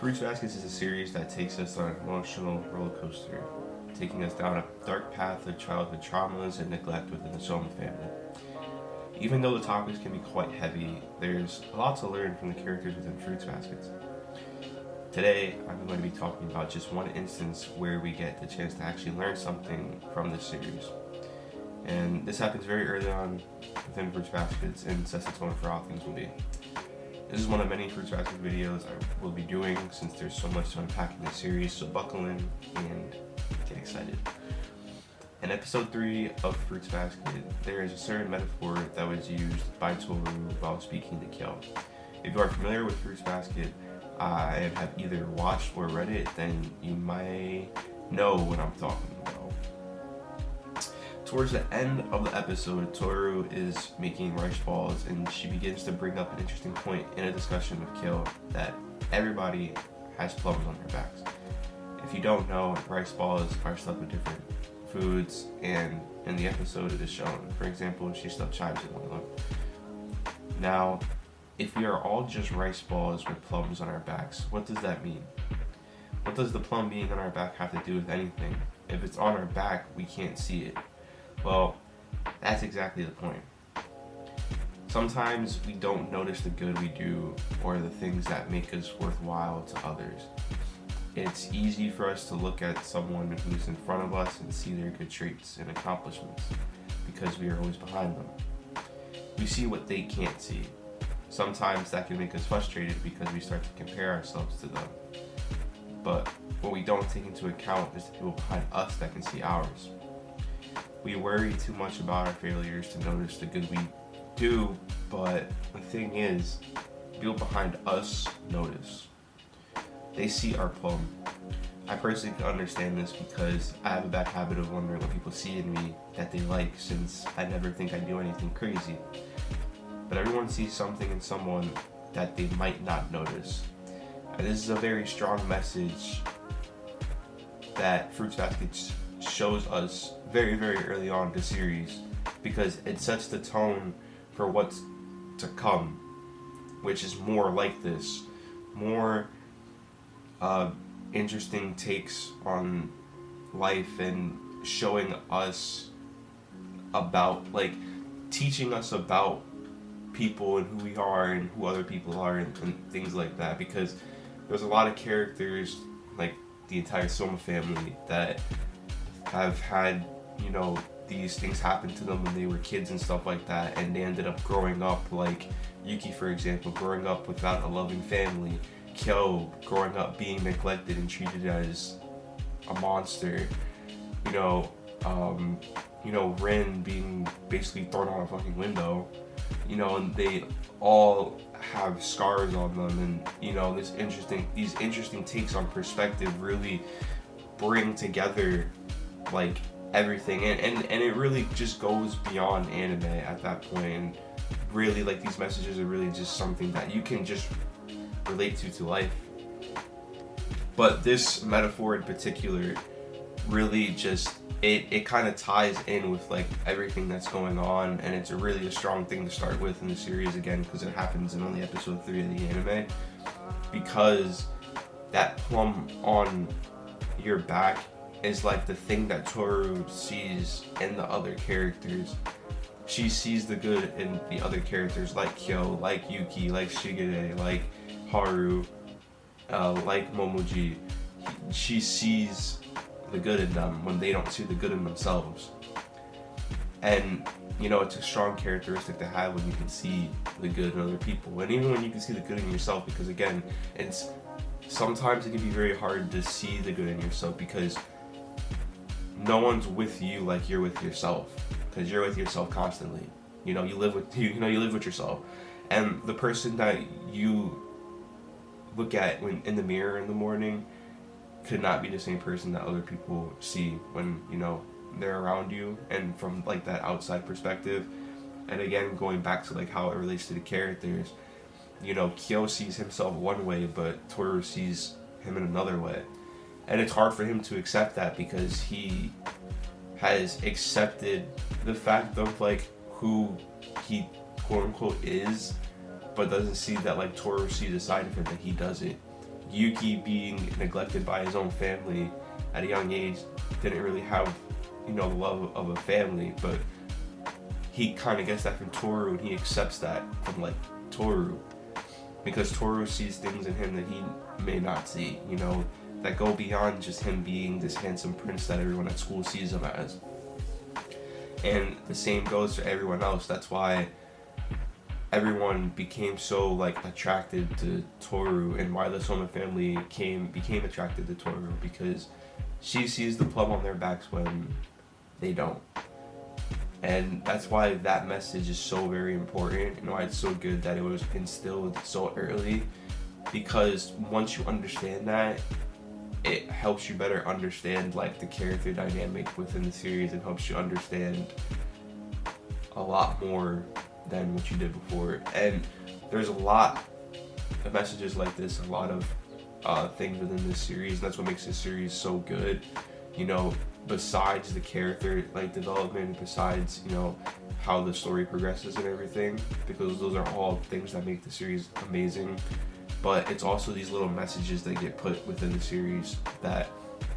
Fruits Baskets is a series that takes us on an emotional roller coaster, taking us down a dark path of childhood traumas and neglect within the Soma family. Even though the topics can be quite heavy, there's a lot to learn from the characters within Fruits Baskets. Today, I'm going to be talking about just one instance where we get the chance to actually learn something from this series. And this happens very early on within Fruits Baskets and sets the tone for how things will be. This is one of many Fruits Basket videos I will be doing since there's so much to unpack in this series, so buckle in and get excited. In episode 3 of Fruits Basket, there is a certain metaphor that was used by Tohru while speaking to Kyo. If you are familiar with Fruits Basket and have either watched or read it, then you might know what I'm talking about. Towards the end of the episode, Tohru is making rice balls and she begins to bring up an interesting point in a discussion with Kyo that everybody has plums on their backs. If you don't know, rice balls are stuffed with different foods, and in the episode it is shown. For example, she stuffed chives in one of them. Now, if we are all just rice balls with plums on our backs, what does that mean? What does the plum being on our back have to do with anything? If it's on our back, we can't see it. Well, that's exactly the point. Sometimes we don't notice the good we do or the things that make us worthwhile to others. It's easy for us to look at someone who's in front of us and see their good traits and accomplishments because we are always behind them. We see what they can't see. Sometimes that can make us frustrated because we start to compare ourselves to them. But what we don't take into account is the people behind us that can see ours. We worry too much about our failures to notice the good we do, but the thing is, people behind us notice. They see our plum. I personally can understand this because I have a bad habit of wondering what people see in me that they like, since I never think I do anything crazy. But everyone sees something in someone that they might not notice. And this is a very strong message that Fruits Basket shows us very, very early on in the series, because it sets the tone for what's to come, which is more like this, more interesting takes on life and showing us about, like, teaching us about people and who we are and who other people are and things like that, because there's a lot of characters, like the entire Soma family, that have had, these things happen to them when they were kids and stuff like that, and they ended up growing up, like Yuki, for example, growing up without a loving family, Kyo growing up being neglected and treated as a monster, Rin being basically thrown out a fucking window, and they all have scars on them, and these interesting takes on perspective really bring together like everything, and it really just goes beyond anime at that point, and really, like, these messages are really just something that you can just relate to life. But this metaphor in particular really just it kind of ties in with like everything that's going on, and it's really a strong thing to start with in the series, again, because it happens in only episode 3 of the anime, because that plum on your back is like the thing that Tohru sees in the other characters. She sees the good in the other characters, like Kyo, like Yuki, like Shigure, like Haru, like Momoji. She sees the good in them when they don't see the good in themselves. And, it's a strong characteristic to have when you can see the good in other people. And even when you can see the good in yourself, because again, sometimes it can be very hard to see the good in yourself because no one's with you like you're with yourself, because you're with yourself constantly. You live with yourself, and the person that you look at when in the mirror in the morning could not be the same person that other people see when they're around you, and from like that outside perspective. And again, going back to like how it relates to the characters, Kyo sees himself one way, but Tohru sees him in another way. And it's hard for him to accept that because he has accepted the fact of like who he quote unquote is, but doesn't see that like Tohru sees a side of him that he doesn't. Yuki being neglected by his own family at a young age didn't really have, you know, the love of a family, but he kind of gets that from Tohru, and he accepts that from like Tohru, because Tohru sees things in him that he may not see, you know, that go beyond just him being this handsome prince that everyone at school sees him as. And the same goes for everyone else. That's why everyone became so like attracted to Tohru, and why the Soma family became attracted to Tohru, because she sees the plum on their backs when they don't. And that's why that message is so very important, and why it's so good that it was instilled so early, because once you understand that, it helps you better understand like the character dynamic within the series, and helps you understand a lot more than what you did before. And there's a lot of messages like this, a lot of things within this series, and that's what makes this series so good, you know, besides the character like development, besides, you know, how the story progresses and everything, because those are all things that make the series amazing. But it's also these little messages that get put within the series that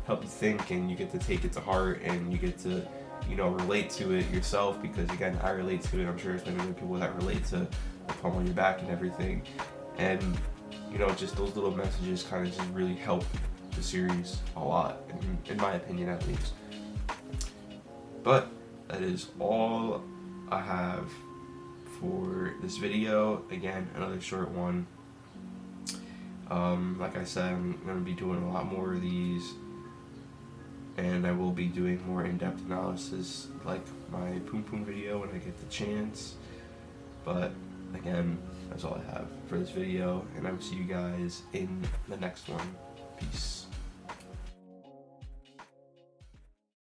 help you think, and you get to take it to heart, and you get to, you know, relate to it yourself, because again, I relate to it. I'm sure there's many other people that relate to the palm on your back and everything. And, you know, just those little messages kind of just really help the series a lot, in my opinion at least. But that is all I have for this video. Again, another short one. Like I said, I'm going to be doing a lot more of these, and I will be doing more in-depth analysis like my Poom Poom video when I get the chance. But again, that's all I have for this video, and I will see you guys in the next one. Peace.